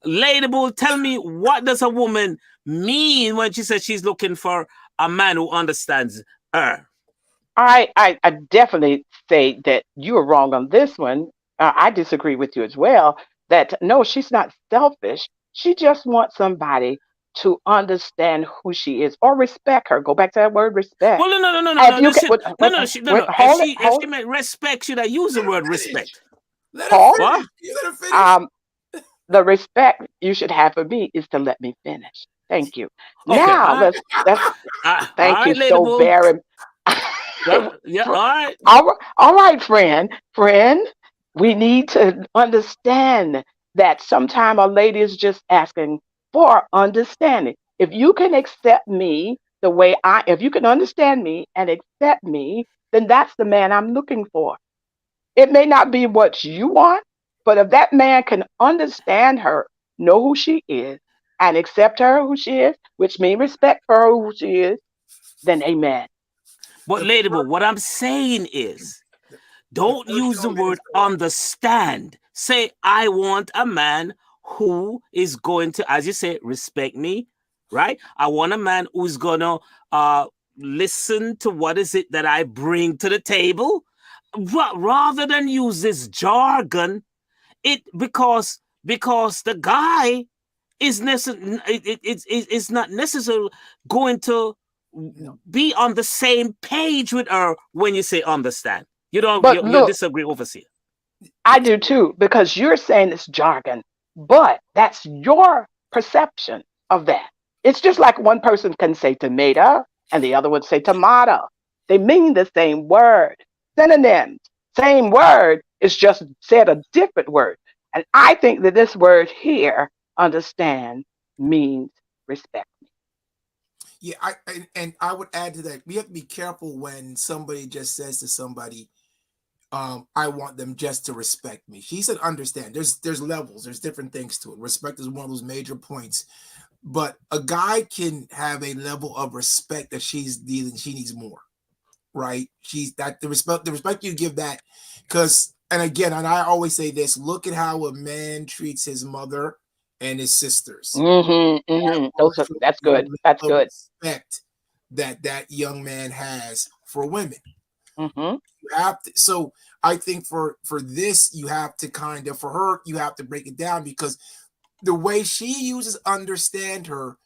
Lady Bull, tell me, what does a woman mean when she says she's looking for a man who understands her? I definitely say that you are wrong on this one. I disagree with you as well. That no, she's not selfish. She just wants somebody to understand who she is or respect her. Go back to that word respect. Well, If you can, no. hold it, If hold she it. meant respect, should I use the word respect? Let her Pause. What? finish. You let her finish. The respect you should have for me is to let me finish. Thank you. Okay, Now all right. let's All thank you right, Lady so Bull. very. Yeah, all right. All right, friend. We need to understand that sometimes a lady is just asking for understanding. If you can accept me the way if you can understand me and accept me, then that's the man I'm looking for. It may not be what you want, but if that man can understand her, know who she is, and accept her who she is, which means respect for her who she is, then amen. But The Lady Bull, first, what I'm saying is, the don't first use the young man is word understand. Say, I want a man who is going to, as you say, respect me, right? I want a man who's gonna listen to what is it that I bring to the table. Rather than use this jargon, because the guy is it's not necessarily going to no. be on the same page with her when you say understand. You don't But you look, disagree, overseer. I do too, because you're saying it's jargon, but that's your perception of that. It's just like one person can say tomato and the other would say tomato. They mean the same word. Synonyms, same word, it's just said a different word. And I think that this word here, understand, means respect. Yeah, and I would add to that. We have to be careful when somebody just says to somebody, I want them just to respect me. She said understand. There's levels, there's different things to it. Respect is one of those major points. But a guy can have a level of respect that she needs more, right? She's that the respect you give that, because and again, and I always say this: look at how a man treats his mother and his sisters. Mm-hmm, That mm-hmm. will show That's you good. the That's level of good. respect that that young man has for women. Mm-hmm, You have to, so I think for this, you have to kind of, for her, you have to break it down, because the way she uses understand her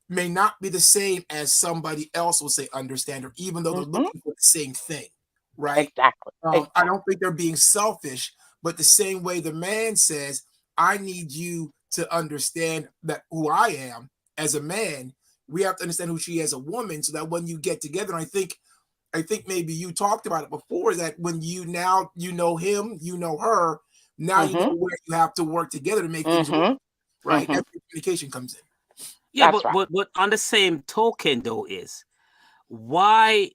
may not be the same as somebody else will say understand her, even though they're mm-hmm. looking for the same thing, right? Exactly. I Exactly. don't think they're being selfish, but the same way the man says, I need you to understand that who I am as a man, we have to understand who she is as a woman, so that when you get together, and I think maybe you talked about it before, is that when you now you know him, you know her, now you know Mm-hmm, where you have to work together to make things work, mm-hmm, right? mm-hmm. That's where communication comes in. Yeah, That's but right. but on the same token though is why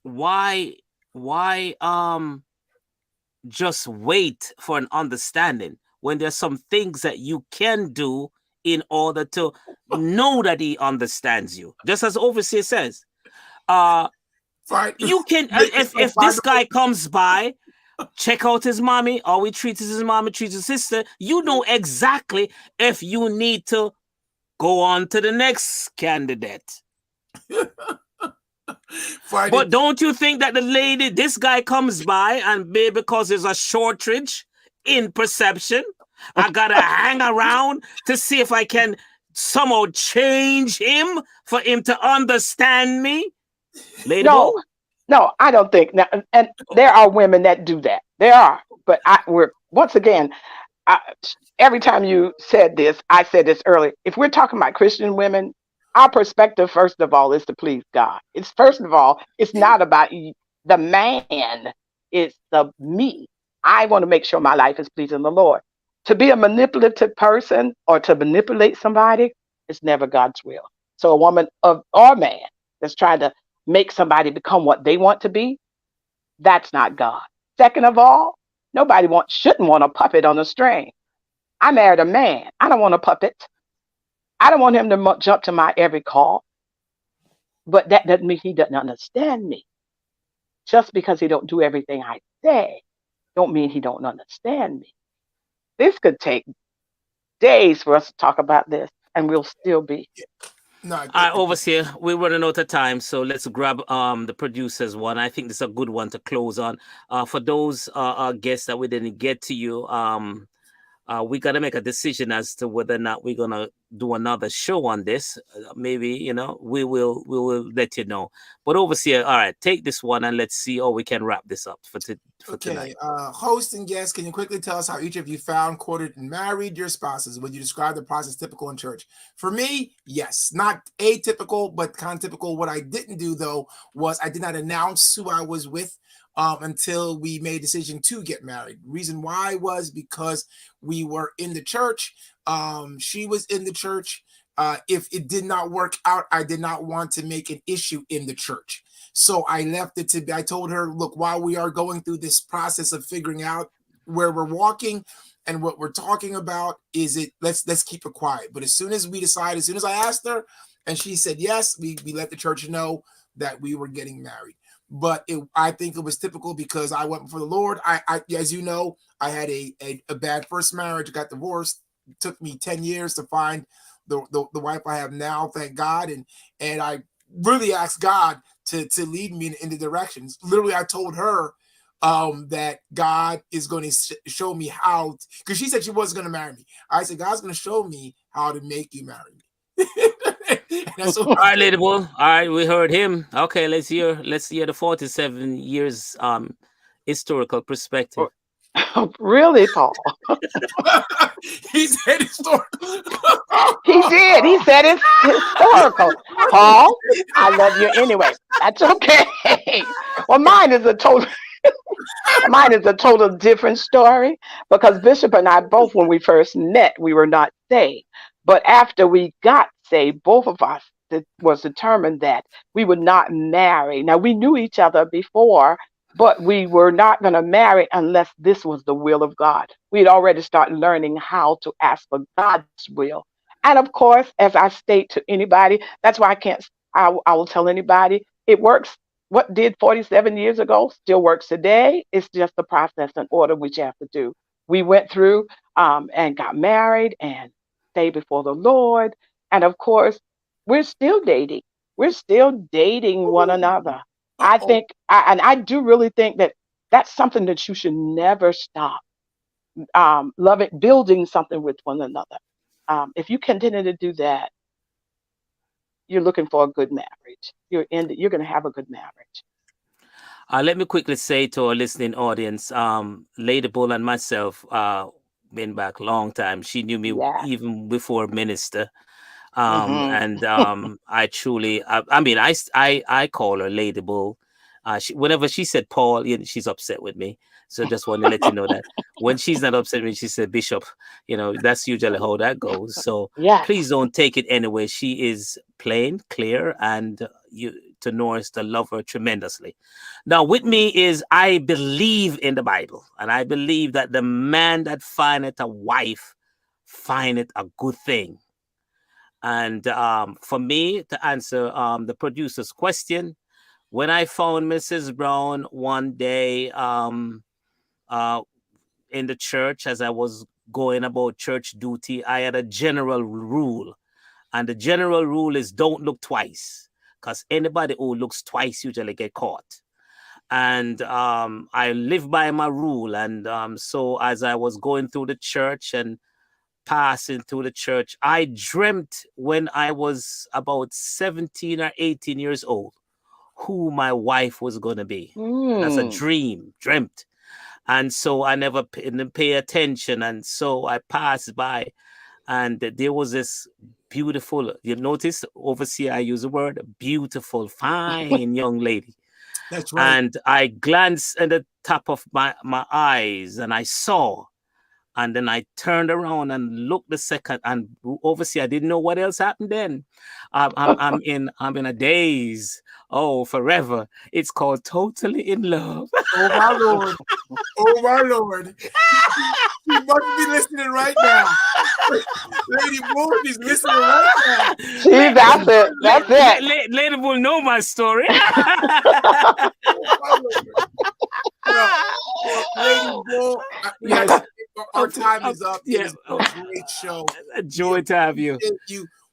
why just wait for an understanding when there's some things that you can do in order to know that he understands you. Just as overseer says, uh Fine. you can Make yourself if this find guy comes by, check out his mommy, or we treat his mommy, treats his sister, you know exactly if you need to go on to the next candidate. find But it. don't you think that this guy comes by and because there's a shortage in perception, I gotta hang around to see if I can somehow change him for him to understand me? Lady No, Bull? no, I don't think. Now, and there are women that do that. There are, but we're once again. I, every time you said this, I said this earlier. If we're talking about Christian women, our perspective, first of all, is to please God. It's first of all, it's not about the man. It's the me. I want to make sure my life is pleasing the Lord. To be a manipulative person or to manipulate somebody is never God's will. So a woman of or man that's trying to make somebody become what they want to be, that's not God. Second of all, shouldn't want a puppet on a string. I married a man. I don't want a puppet. I don't want him to jump to my every call. But that doesn't mean he doesn't understand me. Just because he don't do everything I say, don't mean he don't understand me. This could take days for us to talk about this, and we'll still be. No, All right, overseer, we're running out of time, so let's grab the producers one. I think this is a good one to close on. For those guests that we didn't get to you, we got to make a decision as to whether or not we're gonna do another show on this. Maybe we will let you know. But overseer, all right, take this one and let's see how we can wrap this up for tonight. Host and guests, can you quickly tell us how each of you found, courted, and married your spouses? Would you describe the process typical in church? For me, yes, not atypical, but kind of typical. What I didn't do though was I did not announce who I was with until we made a decision to get married. Reason why was because we were in the church. She was in the church. If it did not work out, I did not want to make an issue in the church. So I left it to be, I told her, look, while we are going through this process of figuring out where we're walking and what we're talking about, let's keep it quiet. But as soon as I asked her and she said yes, we let the church know that we were getting married. But I think it was typical because I went before the Lord. I as you know, I had a bad first marriage, got divorced. It took me 10 years to find the wife I have now, thank God. And I really asked God to lead me in the directions. Literally, I told her that God is going to show me how, because she said she wasn't going to marry me. I said, God's going to show me how to make you marry me. All right, Lady Bull. All right, we heard him. Okay, let's hear the 47 years historical perspective. Really, Paul? He said historical. He did. He said it's historical. Paul, I love you anyway. That's okay. Well, mine is a total different story because Bishop and I both, when we first met, we were not saved. But after we got saved, both of us, it was determined that we would not marry. Now, we knew each other before, but we were not going to marry unless this was the will of God. We had already started learning how to ask for God's will. And of course, as I state to anybody, that's why I will tell anybody, it works. What did 47 years ago still works today. It's just the process and order which you have to do. We went through and got married and stayed before the Lord. And of course, we're still dating. We're still dating one another. I think, I do really think that that's something that you should never stop loving, building something with one another. If you continue to do that, you're looking for a good marriage. You're going to have a good marriage. Let me quickly say to our listening audience, Lady Bull and myself, been back a long time. She knew me even before minister. And I truly, I mean, I call her Lady Bull. Whenever she said Paul, she's upset with me. So just want to let you know that when she's not upset with me, she said Bishop. That's usually how that goes. So please don't take it anyway. She is plain, clear, and to Norris to love her tremendously. Now, with me is I believe in the Bible, and I believe that the man that findeth a wife findeth a good thing. And for me to answer the producer's question, when I found Mrs. Brown one day in the church as I was going about church duty, I had a general rule. And the general rule is don't look twice, because anybody who looks twice usually get caught. And I live by my rule. And so as I was going through the church and passing through the church, I dreamt when I was about 17 or 18 years old who my wife was going to be. That's a dreamt. And so I never didn't pay attention. And so I passed by and there was this beautiful, you notice overseer, I use the word beautiful, fine young lady. That's right. And I glanced at the top of my eyes and I saw, And then I turned around and looked the second, and obviously I didn't know what else happened then. I'm in a daze. Oh, forever. It's called Totally in Love. Oh my Lord. Oh my Lord. You must be listening right now. Lady Bull, she's listening right now. See, that's it. That's it. Lady Bull know my story. Oh my Lord. Lady Bull, our time is up. It is a great show. A joy to have you.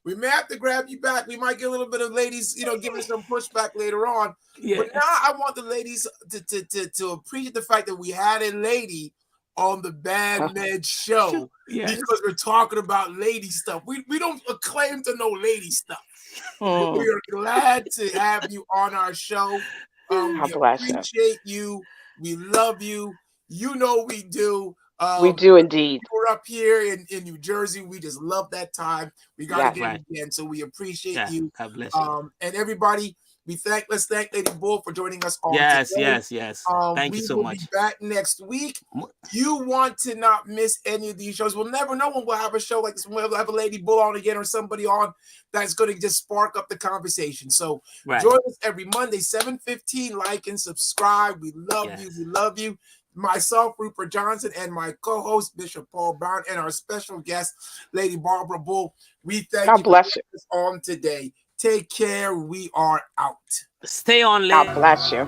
We may have to grab you back. We might get a little bit of ladies, giving some pushback later on. Yeah. But now I want the ladies to appreciate the fact that we had a lady on the Bad Med show because we're talking about lady stuff. We don't claim to know lady stuff. We are glad to have you on our show. We appreciate you. We love you. You know we do. We do indeed. We're up here in New Jersey. We just love that time. We got to get it again. So we appreciate you. God bless you. And everybody, let's thank Lady Bull for joining us on yes, today. Yes. Thank you so much. We will be back next week. You want to not miss any of these shows. We'll never know when we'll have a show like this. We'll have a Lady Bull on again or somebody on that's going to just spark up the conversation. So join us every Monday, 7:15. Like and subscribe. We love you. We love you. Myself, Rupert Johnson, and my co-host, Bishop Paul Brown, and our special guest, Lady Barbara Bull. We thank you for joining us on today. Take care. We are out. Stay on, God bless you.